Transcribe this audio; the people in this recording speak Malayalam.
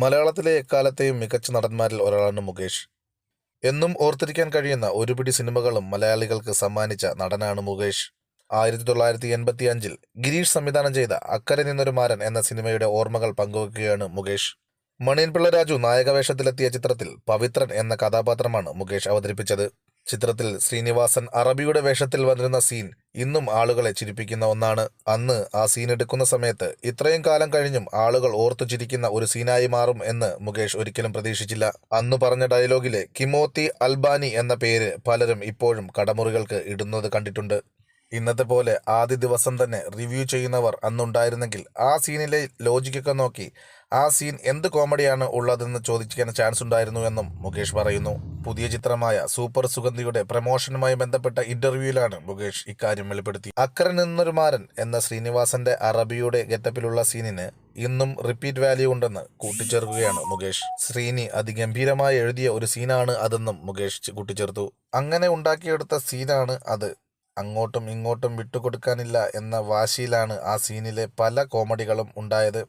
മലയാളത്തിലെ എക്കാലത്തെയും മികച്ച നടന്മാരിൽ ഒരാളാണ് മുകേഷ്. എന്നും ഓർത്തിരിക്കാൻ കഴിയുന്ന ഒരുപിടി സിനിമകളും മലയാളികൾക്ക് സമ്മാനിച്ച നടനാണ് മുകേഷ്. 1985-ൽ ഗിരീഷ് സംവിധാനം ചെയ്ത അക്കരെ നിന്നൊരു മാരൻ എന്ന സിനിമയുടെ ഓർമ്മകൾ പങ്കുവയ്ക്കുകയാണ് മുകേഷ്. മണിയൻപിള്ള രാജു നായകവേഷത്തിലെത്തിയ ചിത്രത്തിൽ പവിത്രൻ എന്ന കഥാപാത്രമാണ് മുകേഷ് അവതരിപ്പിച്ചത്. ചിത്രത്തിൽ ശ്രീനിവാസൻ അറബിയുടെ വേഷത്തിൽ വന്നിരുന്ന സീൻ ഇന്നും ആളുകളെ ചിരിപ്പിക്കുന്ന ഒന്നാണ്. അന്ന് ആ സീൻ എടുക്കുന്ന സമയത്ത് ഇത്രയും കാലം കഴിഞ്ഞും ആളുകൾ ഓർത്തു ചിരിക്കുന്ന ഒരു സീനായി മാറും എന്ന് മുകേഷ് ഒരിക്കലും പ്രതീക്ഷിച്ചില്ല. അന്ന് പറഞ്ഞ ഡയലോഗിലെ കിമോത്തി അൽബാനി എന്ന പേര് പലരും ഇപ്പോഴും കടമുറികൾക്ക് ഇടുന്നത് കണ്ടിട്ടുണ്ട്. ഇന്നത്തെ പോലെ ആദ്യ ദിവസം തന്നെ റിവ്യൂ ചെയ്യുന്നവർ അന്നുണ്ടായിരുന്നെങ്കിൽ ആ സീനിലെ ലോജിക്കൊക്കെ നോക്കി ആ സീൻ എന്ത് കോമഡിയാണ് ഉള്ളതെന്ന് ചോദിക്കാൻ ചാൻസ് ഉണ്ടായിരുന്നു എന്നും മുകേഷ് പറയുന്നു. പുതിയ ചിത്രമായ സൂപ്പർ സുഗന്ധിയുടെ പ്രമോഷനുമായി ബന്ധപ്പെട്ട ഇന്റർവ്യൂവിലാണ് മുകേഷ് ഇക്കാര്യം വെളിപ്പെടുത്തി. അക്കരെ നിന്നൊരു മാരൻ എന്ന ശ്രീനിവാസന്റെ അറബിയുടെ ഗെറ്റപ്പിലുള്ള സീനിന് ഇന്നും റിപ്പീറ്റ് വാല്യൂ ഉണ്ടെന്ന് കൂട്ടിച്ചേർക്കുകയാണ് മുകേഷ്. ശ്രീനി അതിഗംഭീരമായി എഴുതിയ ഒരു സീനാണ് അതെന്നും മുകേഷ് കൂട്ടിച്ചേർത്തു. അങ്ങനെ ഉണ്ടാക്കിയെടുത്ത സീനാണ് അത്. അങ്ങോട്ടും ഇങ്ങോട്ടും വിട്ടുകൊടുക്കാനില്ല എന്ന വാശിയിലാണ് ആ സീനിലെ പല കോമഡികളും ഉണ്ടായത്.